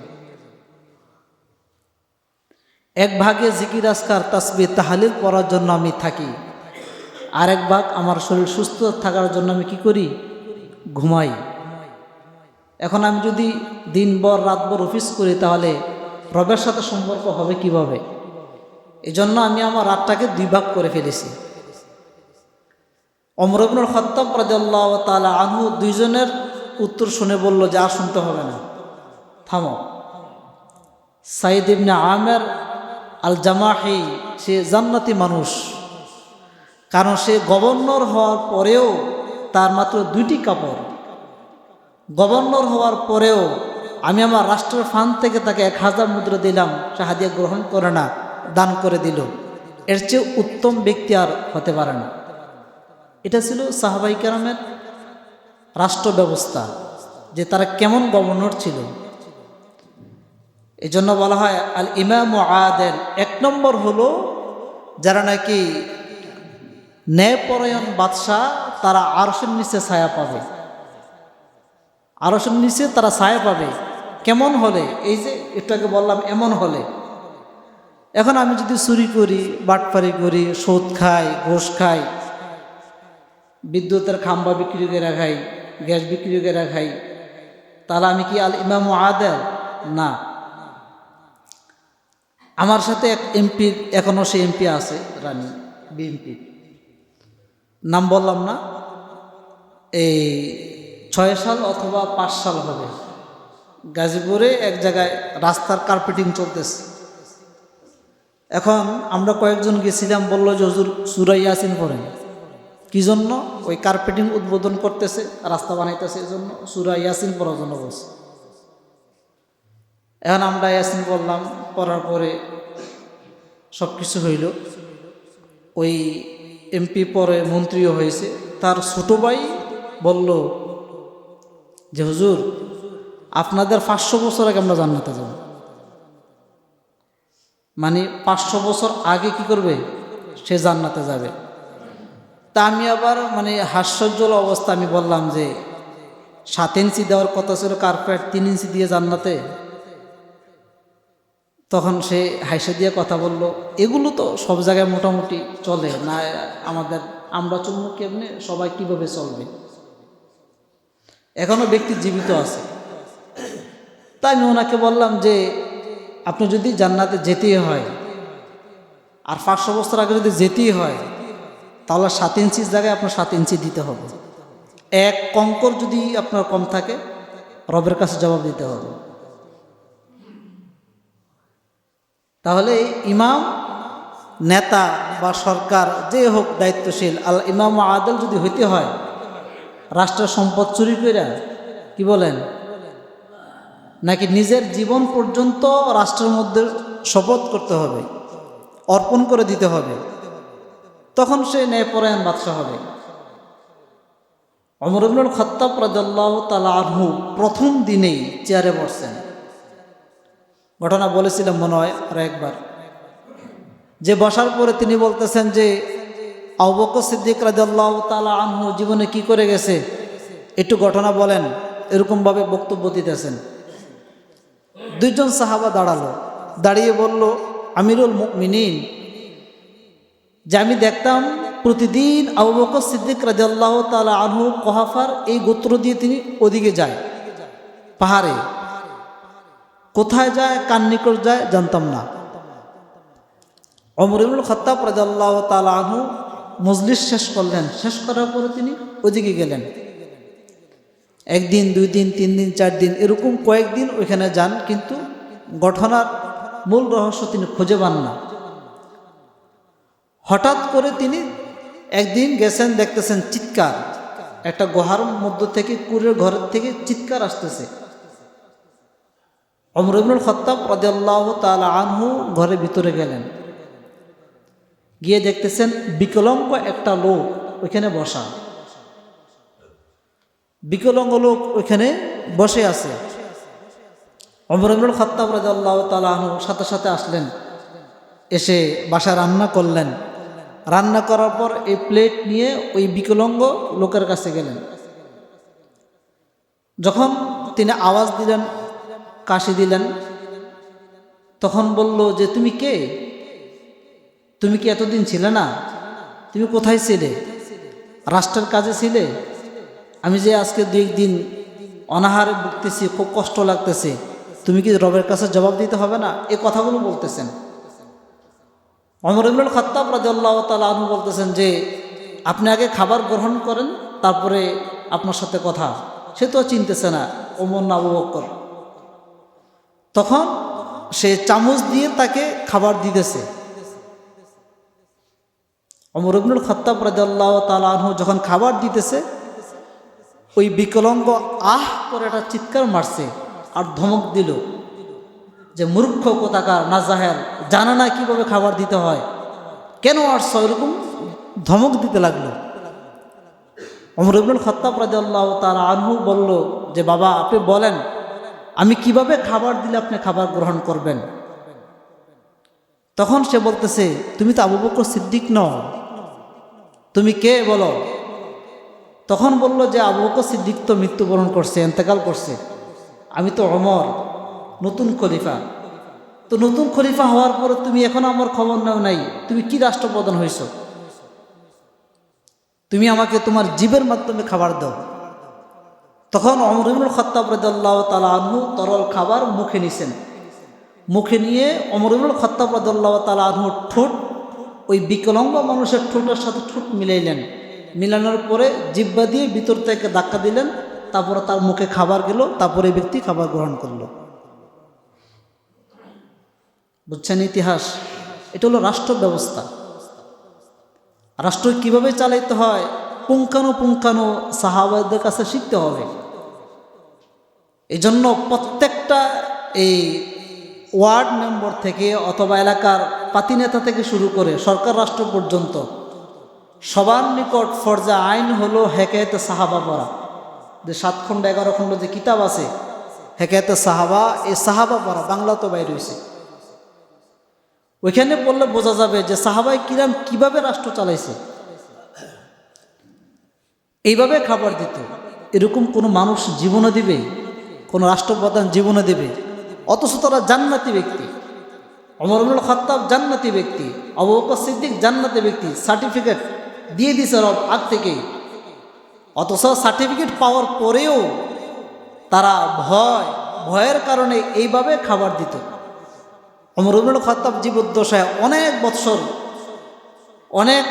এক ভাগে জিকির আজকার তাসবিহ তাহলিল পড়ার জন্য আমি থাকি, আর এক ভাগ আমার শরীর সুস্থ থাকার জন্য আমি কি করি? ঘুমাই। এখন আমি যদি দিনভর রাতভর অফিস করি তাহলে রবের সাথে সম্পর্ক হবে কিভাবে? এজন্য আমি আমার রাতটাকে 2 ভাগ করে ফেলেছি। ওমর ইবনুল খাত্তাব রাদিয়াল্লাহু তাআলা আনহু দুইজনের উত্তর শুনে বলল যে আর শুনতে হবে না, থামো। সাইদ ইবনে আমের আল জামাহি সে জান্নাতি মানুষ, কারণ সে গভর্নর হওয়ার পরেও তার মাত্র 2টি কাপড়। গভর্নর হওয়ার পরেও আমি আমার রাষ্ট্রের ফান্ড থেকে তাকে 1000 মুদ্রা দিলাম, সে হাদিয়া গ্রহণ করে না, দান করে দিল। এর চেয়ে উত্তম ব্যক্তি আর হতে পারে না। এটা ছিল সাহাবাই কেরামের রাষ্ট্র ব্যবস্থা, যে তারা কেমন গভর্নর ছিল। এই জন্য বলা হয় আল ইমাম আদেল। 1 নম্বর হলো যারা নাকি ন্যায়পরায়ণ বাদশাহ, তারা আরশের নিচে ছায়া পাবে। আরশের নিচে তারা ছায়া পাবে। কেমন হলে? এই যে একটু আগে বললাম, এমন হলে। এখন আমি যদি চুরি করি, বাটপারি করি, সুদ খাই, ঘুষ খাই, বিদ্যুতের খাম্বা বিক্রি করে খাই, গ্যাস বিক্রি করে খাই, তাহলে আমি কি আল ইমাম আদেল? না। আমার সাথে এক এমপি, এখনও সে এমপি আছে, রানী বিএমপি, নাম বললাম না। এই 6 সাল অথবা 5 সাল হবে, গাজীপুরে এক জায়গায় রাস্তার কার্পেটিং চলতেছে। এখন আমরা কয়েকজন গেছিলাম, বললো যে হুজুর সূরা ইয়াসিন পড়েন। কি জন্য? ওই কার্পেটিং উদ্বোধন করতেছে, রাস্তা বানাইতেছে, এই জন্য সূরা ইয়াসিন পড়ার জন্য বলছে। এখন আমরা ইয়াসিন পড়লাম, পড়ার পরে সব কিছু হইল। ওই এমপি পরে মন্ত্রীও হয়েছে। তার ছোট ভাই বলল যে হুজুর আপনাদের 500 বছর আগে আমরা জান্নাতে যাব। মানে 500 বছর আগে কি করবে? সে জান্নাতে যাবে। তা আমি আবার মানে হাস্যজ্জ্বল অবস্থা, আমি বললাম যে 7 ইঞ্চি দেওয়ার কথা ছিল কার্পেট, 3 ইঞ্চি দিয়ে জান্নাতে। তখন সে হাইসে দিয়ে কথা বলল, এগুলো তো সব জায়গায় মোটামুটি চলে না, আমরা চলবো কেমনে, সবাই কিভাবে চলবে? এখনো ব্যক্তি জীবিত আছে। তাই আমি ওনাকে বললাম যে আপনি যদি জান্নাতে যেতেই হয়, আর 500 বছর আগে যদি যেতেই হয়, তাহলে 7 ইঞ্চির জায়গায় আপনার 7 ইঞ্চি দিতে হবে। 1 কঙ্কর যদি আপনার কম থাকে, রবের কাছে জবাব দিতে হবে। তাহলে ইমাম, নেতা বা সরকার যে হোক দায়িত্বশীল, আল ইমাম আদল যদি হইতে হয়, রাষ্ট্রের সম্পদ চুরি কইরা, কি বলেন, নাকি নিজের জীবন পর্যন্ত রাষ্ট্রের মধ্যে শপথ করতে হবে, অর্পণ করে দিতে হবে, তখন সে ন্যায়পরায়ণ বাদশা হবে। ওমর ইবনুল খাত্তাব রাদিয়াল্লাহু তাআলা আনহু প্রথম দিনেই চেয়ারে বসছেন। ঘটনা বলেছিলাম মনে হয় আর একবার, যে বসার পরে তিনি বলতেছেন যে আবু বকর সিদ্দিক রাদিয়াল্লাহু তাআলা আনহু জীবনে কি করে গেছে, একটু ঘটনা বলেন। এরকমভাবে বক্তব্য দিতেছেন। 2 জন সাহাবা দাঁড়ালো, দাঁড়িয়ে বলল, আমিরুল মুমিনিন, যে আমি দেখতাম প্রতিদিন আবু বকর সিদ্দিক রাদিয়াল্লাহু তাআলা আনহু কুহাফার এই গোত্র দিয়ে তিনি ওদিকে যায়, পাহাড়ে। কোথায় যায়, কার নিকট যায় জানতাম না। ওমর ইবনুল খাত্তাব রাদিয়াল্লাহু তাআলা আনহু মজলিস শেষ করলেন। শেষ করার পরে তিনি ওদিকে গেলেন। 1 দিন, 2 দিন, 3 দিন, 4 দিন, এরকম কয়েকদিন ওইখানে যান, কিন্তু ঘটনার মূল রহস্য তিনি খুঁজে পান না। হঠাৎ করে তিনি একদিন গেছেন, দেখতেছেন চিৎকার, একটা গুহার মধ্য থেকে, কুরের ঘরের থেকে চিৎকার আসতেছে। ওমর ইবনুল খাত্তাব রাদিয়াল্লাহু তাআলা আনহু ঘরের ভিতরে গেলেন, গিয়ে দেখতেছেন বিকলাঙ্গ একটা লোক ওইখানে বসা। বিকলাঙ্গ লোক ওইখানে বসে আছে। ওমর ইবনুল খাত্তাব রাদিয়াল্লাহু তাআলা আনহু সাথে সাথে আসলেন, এসে বাসায় রান্না করলেন। রান্না করার পর এই প্লেট নিয়ে ওই বিকলাঙ্গ লোকের কাছে গেলেন। যখন তিনি আওয়াজ দিলেন, কাশি দিলেন, তখন বলল যে তুমি কে? তুমি কি এতদিন ছিলে না? তুমি কোথায় ছিলে? রাষ্ট্রের কাজে ছিলে? আমি যে আজকে 2 দিন অনাহারে ভুগতেছি, খুব কষ্ট লাগতেছে, তুমি কি রবের কাছে জবাব দিতে হবে না? এই কথাগুলো বলতেছেন। ওমর ইবনুল খাত্তাব রাদিয়াল্লাহু তাআলা আনহু বলতেছেন যে আপনি আগে খাবার গ্রহণ করেন, তারপরে আপনার সাথে কথা। সে তো চিনতেছে না ওমর না আবু বকর। তখন সে চামচ দিয়ে তাকে খাবার দিতেছে। ওমর ইবনুল খাত্তাব রাদিয়াল্লাহু তাআলা আনহু যখন খাবার দিতেছে, ওই বিকলাঙ্গ আহ করে একটা চিৎকার মারছে আর ধমক দিল যে মূর্খ কোথাকার, নাজাহের, জানা না কিভাবে খাবার দিতে হয়, কেন আসছ, এরকম ধমক দিতে লাগলো। ওমর ইবনুল খাত্তাব রাদিয়াল্লাহু তাআলা আনহু বলল যে বাবা, আপনি বলেন আমি কিভাবে খাবার দিলে আপনি খাবার গ্রহণ করবেন? তখন সে বলতেছে, তুমি তো আবু বকর সিদ্দিক নও, তুমি কে বলো? তখন বলল যে আবু বকর সিদ্দিক তো মৃত্যুবরণ করছে, ইন্তেকাল করছে, আমি তো ওমর, নতুন খলিফা। তো নতুন খলিফা হওয়ার পরে তুমি এখন আমার খবর নাও নাই, তুমি কি রাষ্ট্রপ্রধান হয়েছ? তুমি আমাকে তোমার জীবের মাধ্যমে খাবার দাও। তখন ওমর ইবনুল খাত্তাব রাদিয়াল্লাহু তাআলা আনহু তরল খাবার মুখে নিছেন। মুখে নিয়ে ওমর ইবনুল খাত্তাব রাদিয়াল্লাহু তাআলা আনহু ঠোঁট ওই বিকলাঙ্গ মানুষের ঠোঁটের সাথে ঠোঁট মিলাইলেন। মিলানোর পরে জিহ্বা দিয়ে ভিতর থেকে ধাক্কা দিলেন, তারপরে তার মুখে খাবার গেল, তারপরে এই ব্যক্তি খাবার গ্রহণ করল। বুঝছেন ইতিহাস? এটা হলো রাষ্ট্র ব্যবস্থা। রাষ্ট্র কিভাবে চালাইতে হয় পুঙ্খানুপুঙ্খানু সাহাবাদের কাছে শিখতে হবে। এই জন্য প্রত্যেকটা এই ওয়ার্ড মেম্বার থেকে অথবা এলাকার পাতিনেতা থেকে শুরু করে সরকার রাষ্ট্র পর্যন্ত সবার নিকট ফরজে আইন হলো হেকায়েতে সাহাবা পড়া। যে 7 খণ্ড 11 খণ্ড যে কিতাব আছে হেকায়েতে সাহাবা, এই সাহাবা পড়া বাংলা তো বাইরে হয়েছে। ওইখানে পড়লে বোঝা যাবে যে সাহাবায়ে কিরাম কিভাবে রাষ্ট্র চালাইছে। এইভাবে খাবার দিত, এরকম কোনো মানুষ জীবনে দিবে? কোনো রাষ্ট্রপ্রধান জীবনে দেবে? অথচ তারা জান্নাতি ব্যক্তি। ওমর ইবনুল খাত্তাব জান্নাতি ব্যক্তি, আবু বকর সিদ্দিক জান্নাতি ব্যক্তি, সার্টিফিকেট দিয়ে দিছে রব আগ থেকেই। অথচ সার্টিফিকেট পাওয়ার পরেও তারা ভয়ের কারণে এইভাবে খাবার দিত। ওমর ইবনুল খাত্তাব জীবদ্দশায় অনেক বৎসর, অনেক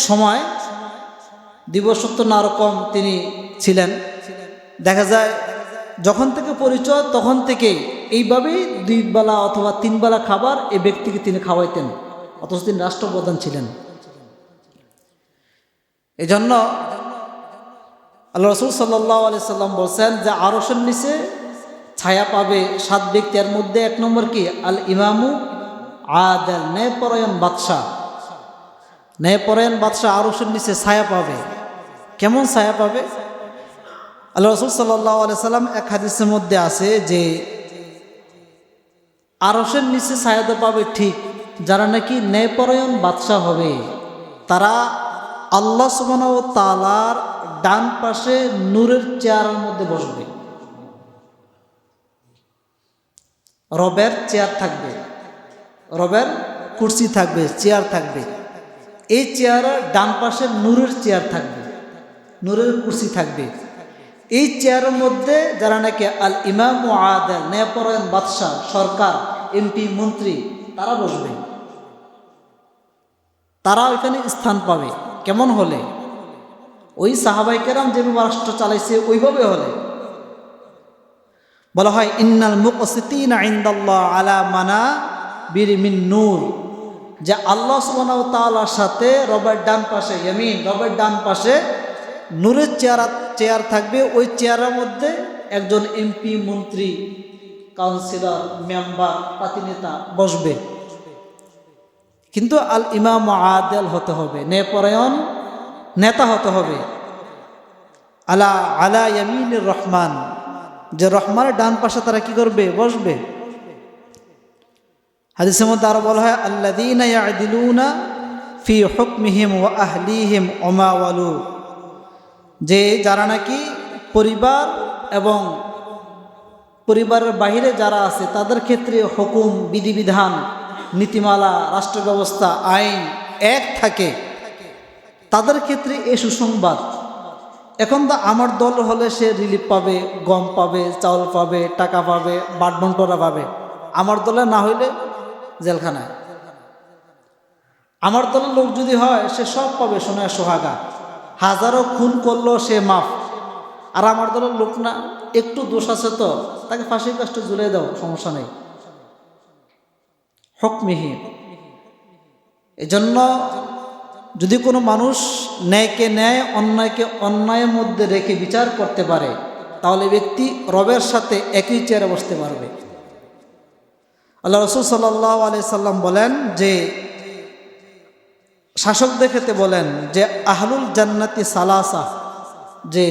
সময়, 2 বছর তো না রকম তিনি ছিলেন। দেখা যায় যখন থেকে পরিচয় তখন থেকে এইভাবেই 2 বেলা অথবা 3 বেলা খাবার এই ব্যক্তিকে তিনি খাওয়াইতেন, অথচ তিনি রাষ্ট্রপ্রধান ছিলেন। এই জন্য আল্লাহ রাসূল সাল্লাল্লাহু আলাইহি সাল্লাম বলছেন যে আরশের নিচে ছায়া পাবে 7 ব্যক্তি। এর মধ্যে 1 নম্বর কি? আল ইমামু আদাল, ন্যায়পরায়ণ বাদশাহ। ন্যায়পরায়ণ বাদশাহ আরশের নিচে ছায়া পাবে। কেমন ছায়া পাবে? আল্লাহ রাসূল সাল্লাল্লাহু আলাইহি সাল্লাম এক হাদিসের মধ্যে আছে যে আরশের নিচে ছায়া তো পাবে ঠিক, যারা নাকি ন্যায়পরায়ণ বাদশাহ হবে, তারা আল্লাহ সুবহানাহু ওয়া তাআলার ডান পাশে নূরের চেয়ারের মধ্যে বসবে। রবের চেয়ার থাকবে, রবের কুরসি থাকবে, চেয়ার থাকবে। এই চেয়ারের ডান পাশে নূরের চেয়ার থাকবে, নূরের কুরসি থাকবে। এই চেয়ারের মধ্যে যারা নাকি আল ইমাম ও আদাল, ন্যায়পরায়ণ বাদশাহ, সরকার, এমপি, মন্ত্রী, তারা বসবে। তারা ওইখানে স্থান পাবে। কেমন হলে? ওই সাহাবায়ে কেরাম যেভাবে রাষ্ট্র চালাইছে ওইভাবে হলে। বলা হয় ইন্নাল মুকসিতিনা ইনদাল্লাহ আলা মানাবির মিন নূর, যে আল্লাহ সুবহানাহু ওয়া তাআলার সাথে রবের ডান পাশে ইয়ামিন, রবের ডান পাশে নূরের চেয়ার থাকবে। ওই চেয়ারের মধ্যে একজন এমপি, মন্ত্রী, কাউন্সিলর, মেম্বার, পাতিনেতা বসবে। কিন্তু আল ইমাম আদেল হতে হবে, ন্যায়পরায়ণ নেতা হতে হবে। আলা আলা ইয়ামিনির রহমান, যে রহমানের ডান পাশে তারা কি করবে? বসবে। হাদিসের মধ্যে আরো বলা হয় আল্লাযীনা ইয়াদিলুনা ফি হুকমিহিম ওয়া আহলিহিম ওমা ওয়ালু, যে যারা নাকি পরিবার এবং পরিবারের বাহিরে যারা আছে তাদের ক্ষেত্রে হুকুম, বিধিবিধান, নীতিমালা, রাষ্ট্র ব্যবস্থা, আইন এক থাকে, তাদের ক্ষেত্রে এ সুসংবাদ। এখন তো আমার দল হলে সে রিলিফ পাবে, গম পাবে, চাউল পাবে, টাকা পাবে, বাটবন্টরা পাবে। আমার দলে না হইলে জেলখানায়। আমার দলের লোক যদি হয় সে সব পাবে সোনায় সোহাগা, হাজারো খুন করলো সে মাফ। আর আমার দলের লোক না, একটু দোষ আছে তো তাকে ফাঁসির কাজটা ঝুলিয়ে দাও, সমস্যা নেই, হুকমিহি। এজন্য যদি কোনো মানুষ ন্যায়কে ন্যায়, অন্যায়কে অন্যায়ের মধ্যে রেখে বিচার করতে পারে, তাহলে ব্যক্তি রবের সাথে একই চেয়ারে বসতে পারবে। আল্লাহ রাসূল সাল্লাল্লাহু আলাইহি সাল্লাম বলেন যে, শাসকদের ক্ষেত্রে বলেন যে আহলুল জান্নাতি সালাসা, যে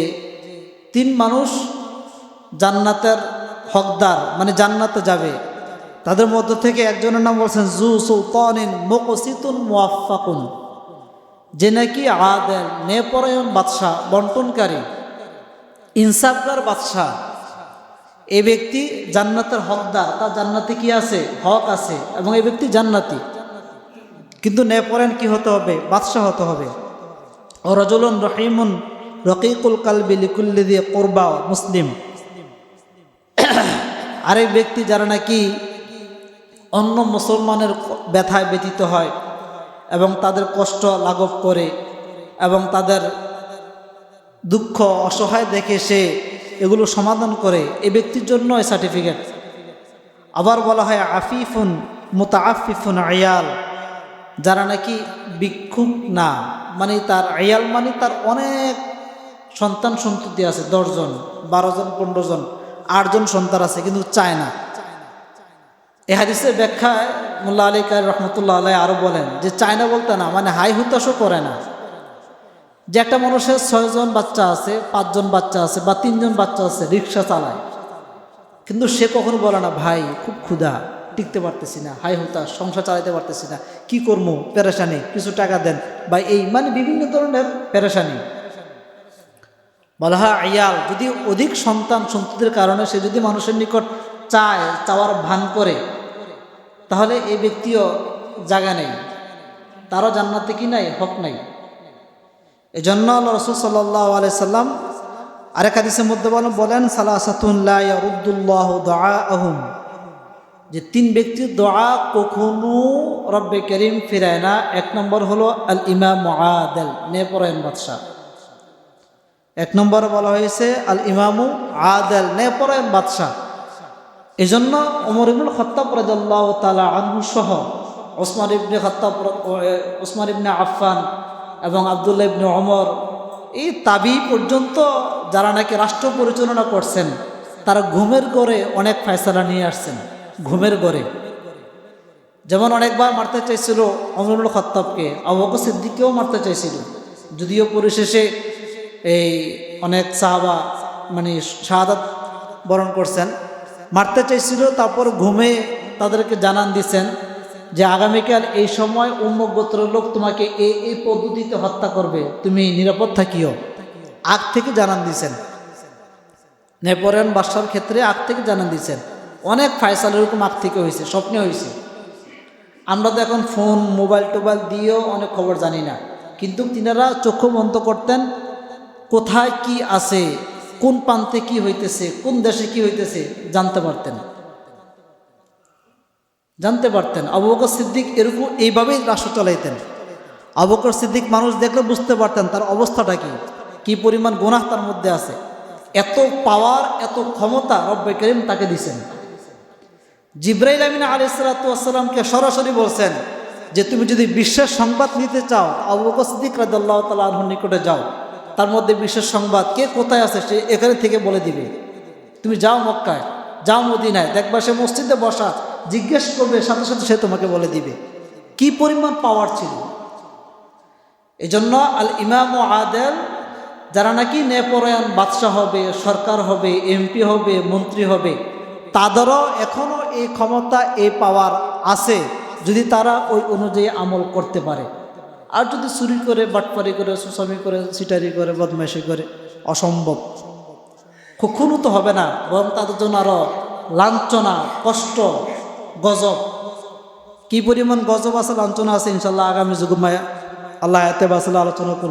3 মানুষ জান্নাতের হকদার, মানে জান্নাতে যাবে। তাদের মধ্য থেকে একজনের নাম বলছেন জু সুলতানিন মুকসিতুন মুওয়াফফাকুন, যে নাকি আদেল, ন্যায়পরায়ণ বাদশাহ, বন্টনকারী, ইনসাফগার বাদশাহ। এই ব্যক্তি জান্নাতের হকদার, তার জান্নাতে কি আছে? হক আছে, এবং এই ব্যক্তি জান্নাতি। কিন্তু ন্যায়পরায়ণ কি হতে হবে? বাদশাহ হতে হবে। ও রাজুলুন রহিমুন রকিকুল কালবি লিকুল্লি দি কুরবা, মুসলিম। আরেক ব্যক্তি যারা নাকি অন্য মুসলমানের ব্যথায় ব্যথিত হয় এবং তাদের কষ্ট লাঘব করে এবং তাদের দুঃখ অসহায় দেখে সে এগুলো সমাধান করে, এই ব্যক্তির জন্য এই সার্টিফিকেট। আবার বলা হয় আফিফুন মুতাআফিফুন আয়াল, যারা নাকি ভিক্ষুক না, মানে তার আয়াল মানে তার অনেক সন্তান সন্ততি আছে, 10 জন 12 জন 15 জন 8 জন সন্তান আছে, কিন্তু চায় না। এই হাদিসের ব্যাখ্যায় মোল্লা আলী কারি রহমতুল্লাহ আলাই আরও বলেন যে চায় না বলতে না, মানে হাই হুতাশও করে না। যে একটা মানুষের 6 জন বাচ্চা আছে, 5 জন বাচ্চা আছে, বা 3 জন বাচ্চা আছে, রিক্সা চালায়, কিন্তু সে কখনো বলে না ভাই খুব ক্ষুধা, টিকতে পারতেছি না, হাই হুতাশ, সংসার চালাতে পারতেছি না, কি করবো, পেরেশানি, কিছু টাকা দেন, বা এই মানে বিভিন্ন ধরনের পেরেশানি। বলা হয় আয়াল, যদি অধিক সন্তান সন্ততির কারণে সে যদি মানুষের নিকট চায়, চাওয়ার ভান করে, তাহলে এই ব্যক্তিও জায়গা নেই, তারও জান্নাতে কি নাই, হক নাই। এই জন্য আল্লাহ রাসূল সাল্লাল্লাহু আলাইহি সাল্লাম আরেক হাদিসের মধ্যে বলেন সালাসাতুন লা ইয়ারুদ্দুল্লাহু দুআআহুম, যে 3 ব্যক্তির দোয়া কখনো রব্বে করিম ফিরায় না। 1 নম্বর হলো আল ইমাম আদেল, ন্যায়পরায়ণ বাদশাহ। 1 নম্বরে বলা হয়েছে আল ইমামু আদেল, ন্যায়পরায়ণ বাদশাহ। এই জন্য ওমর ইবনুল খাত্তাব রাদিয়াল্লাহু তাআলা আনহু সহ ওসমান ইবনে আফফান এবং আব্দুল্লাহ ইবনে ওমর, এই তাবি পর্যন্ত যারা নাকি রাষ্ট্র পরিচালনা করছেন, তারা ঘুমের ঘরে অনেক ফয়সালা নিয়ে আসছেন। ঘুমের ঘরে যেমন অনেকবার মারতে চাইছিল ওমর ইবনুল খাত্তাবকে, আবু বকর সিদ্দিককেও মারতে চাইছিল, যদিও পরিশেষে এই অনেক সাহাবা মানে শাহাদাত বরণ করছেন। মারতে চাইছিল, তারপর ঘুমে তাদেরকে জানান দিচ্ছেন যে আগামীকাল এই সময় অমুক গোত্রের লোক তোমাকে এই পদ্ধতিতে হত্যা করবে, তুমি নিরাপদ থাকিও। আগ থেকে জানান দিচ্ছেন, ন্যায়পরায়ণ বাদশার ক্ষেত্রে আগ থেকে জানান দিচ্ছেন। অনেক ফয়সালা এরকম আগ থেকে হয়েছে, স্বপ্নে হয়েছে। আমরা তো এখন ফোন মোবাইল টোবাইল দিয়েও অনেক খবর জানি না, কিন্তু তিনারা চক্ষু বন্ধ করতেন, কোথায় কি আছে, কোন প্রান্তে কি হইতেছে, কোন দেশে কি হইতেছে জানতে পারতেন। আবু বকর সিদ্দিক এরকম এইভাবেই রাষ্ট্র চালাইতেন। আবু বকর সিদ্দিক মানুষ দেখলে বুঝতে পারতেন তার অবস্থাটা কি পরিমাণ গুনাহ তার মধ্যে আছে। এত পাওয়ার, এত ক্ষমতা রব্বে করিম তাকে দিয়েছেন। জিবরাইল আমিন আলাইহিস সালাতু ওয়াস সালামকে সরাসরি বলছেন যে তুমি যদি বিশ্বের সংবাদ নিতে চাও, আবু বকর সিদ্দিক রাদিয়াল্লাহু তাআলা আনহুর নিকটে যাও, তার মধ্যে বিশ্বের সংবাদ কে কোথায় আছে সে এখানে থেকে বলে দিবে। তুমি যাও মক্কায়, যাও মদিনায়, দেখবা সে মসজিদে বসা, জিজ্ঞেস করবে, সাথে সাথে সে তোমাকে বলে দিবে। কি পরিমাণ পাওয়ার ছিল। এই জন্য আল ইমাম আদেল, যারা নাকি ন্যায়পরায়ণ বাদশাহ হবে, সরকার হবে, এমপি হবে, মন্ত্রী হবে, তাদেরও এখনও এই ক্ষমতা, এই পাওয়ার আছে, যদি তারা ওই অনুযায়ী আমল করতে পারে। আর যদি চুরি করে, বাটপারি করে, সুসামি করে, সিটারি করে, বদমাইশি করে, অসম্ভব, কখনো তো হবে না। বরং তাদের জন্য আরও লাঞ্ছনা, কষ্ট, গজব। কি পরিমাণ গজব আছে, লাঞ্ছনা আছে, ইনশাল্লাহ আগামী যুগে আল্লাহ এতে বাসলে আলোচনা করব।